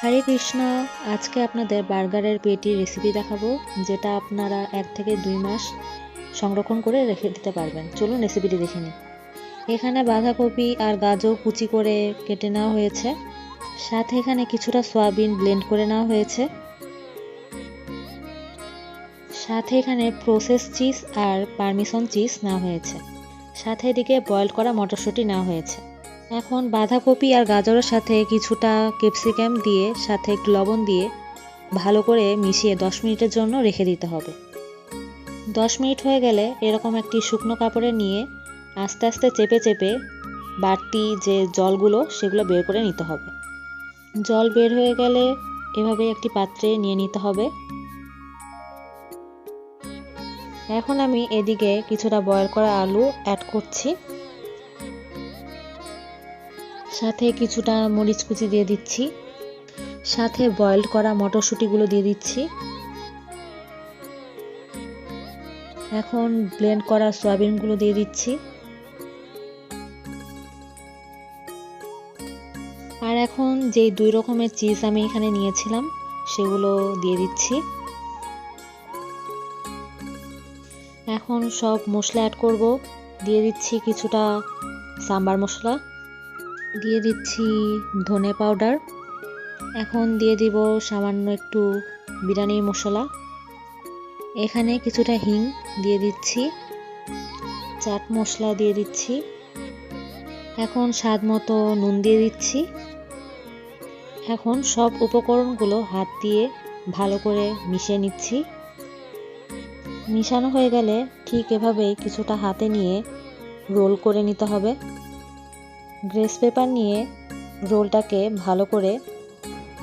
হরে কৃষ্ণ। আজকে আপনাদের বার্গারের পেটি রেসিপি দেখাবো, যেটা আপনারা 1 থেকে 2 মাস সংরক্ষণ করে রেখে দিতে পারবেন। চলুন রেসিপিটি দেখে নিই। এখানে বাঁধাকপি আর গাজর কুচি করে কেটে নেওয়া হয়েছে, সাথে এখানে কিছুটা সয়াবিন ব্লেন্ড করে নেওয়া হয়েছে, সাথে এখানে প্রসেস চিজ আর পারমিশন চিজ নেওয়া হয়েছে, সাথে এদিকে বয়েল করা মটরশুঁটি নেওয়া হয়েছে। এখন বাঁধাকপি আর গাজরের সাথে কিছুটা ক্যাপসিকাম দিয়ে সাথে একটু লবণ দিয়ে ভালো করে মিশিয়ে 10 মিনিটের জন্য রেখে দিতে হবে। 10 মিনিট হয়ে গেলে এরকম একটি শুকনো কাপড়ে নিয়ে আস্তে আস্তে চেপে চেপে বাড়তি যে জলগুলো সেগুলো বের করে নিতে হবে। জল বের হয়ে গেলে এভাবে একটি পাত্রে নিয়ে নিতে হবে। এখন আমি এদিকে কিছুটা বয়েল করা আলু অ্যাড করছি, সাথে কিছুটা মরিচ কুচি দিয়ে দিচ্ছি, সাথে বয়েলড করা মটরশুঁটিগুলো দিয়ে দিচ্ছি। এখন ব্লেন্ড করা সয়াবিনগুলো দিয়ে দিচ্ছি, আর এখন যেই 2 রকমের চিজ আমি এখানে নিয়েছিলাম সেগুলো দিয়ে দিচ্ছি। এখন সব মশলা অ্যাড করব। দিয়ে দিচ্ছি কিছুটা সাম্বার মশলা, দিয়ে দিচ্ছি ধনে পাউডার, এখন দিয়ে দিব সামান্য একটু বিরিয়ানি মশলা, এখানে কিছুটা হিং দিয়ে দিচ্ছি, চাট মশলা দিয়ে দিচ্ছি, এখন স্বাদ মতো নুন দিয়ে দিচ্ছি। এখন সব উপকরণগুলো হাত দিয়ে ভালো করে মিশিয়ে নিচ্ছি। মিশানো হয়ে গেলে ঠিক এভাবেই কিছুটা হাতে নিয়ে রোল করে নিতে হবে। গ্রেস পেপার নিয়ে রোলটাকে ভালো করে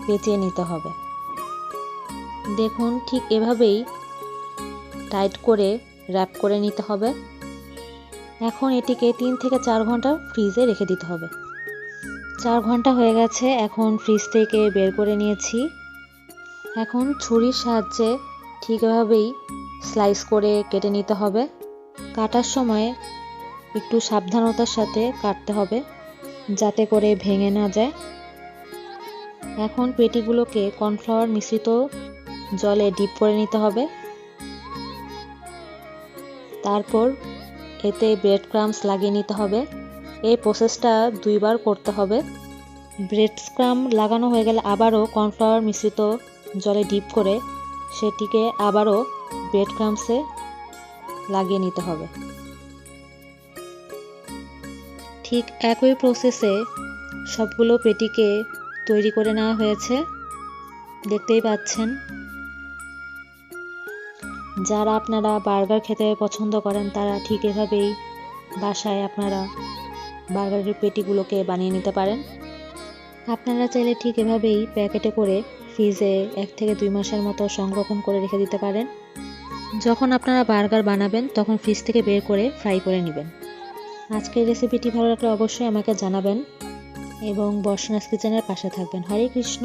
পেঁচিয়ে নিতে হবে। দেখুন ঠিক এভাবেই টাইট করে র্যাপ করে নিতে হবে। এখন এটিকে 3 থেকে 4 ঘন্টা ফ্রিজে রেখে দিতে হবে। 4 ঘন্টা হয়ে গেছে, এখন ফ্রিজ থেকে বের করে নিয়েছি। এখন ছুরির সাহায্যে ঠিক এভাবেই স্লাইস করে কেটে নিতে হবে। কাটার সময় একটু সাবধানতার সাথে কাটতে হবে যাতে করে ভেঙে না যায়। এখন পেটিগুলোকে কর্নফ্লাওয়ার মিশ্রিত জলে ডিপ করে নিতে হবে। তারপর এতে ব্রেড ক্রাম্বস লাগিয়ে নিতে হবে। এই প্রসেসটা 2 বার করতে হবে। ব্রেড ক্রাম্ব লাগানো হয়ে গেলে আবারও কর্নফ্লাওয়ার মিশ্রিত জলে ডিপ করে সেটিকে আবারও ব্রেড ক্রাম্বসে লাগিয়ে নিতে হবে। ঠিক একই প্রসেসে সবগুলো পেটিকে তৈরি করে নেওয়া হয়েছে, দেখতেই পাচ্ছেন। যারা আপনারা বার্গার খেতে পছন্দ করেন তারা ঠিক এভাবেই বাসায় আপনারা বার্গারের পেটিগুলোকে বানিয়ে নিতে পারেন। আপনারা চাইলে ঠিক এভাবেই প্যাকেটে করে ফ্রিজে 1 থেকে 2 মাসের মতো সংরক্ষণ করে রেখে দিতে পারেন। যখন আপনারা বার্গার বানাবেন তখন ফ্রিজ থেকে বের করে ফ্রাই করে নেবেন। আজকের রেসিপিটি ভালো লাগলে অবশ্যই আমাকে জানাবেন এবং বর্ষণাস কিচেনের পাশে থাকবেন। হরে কৃষ্ণ।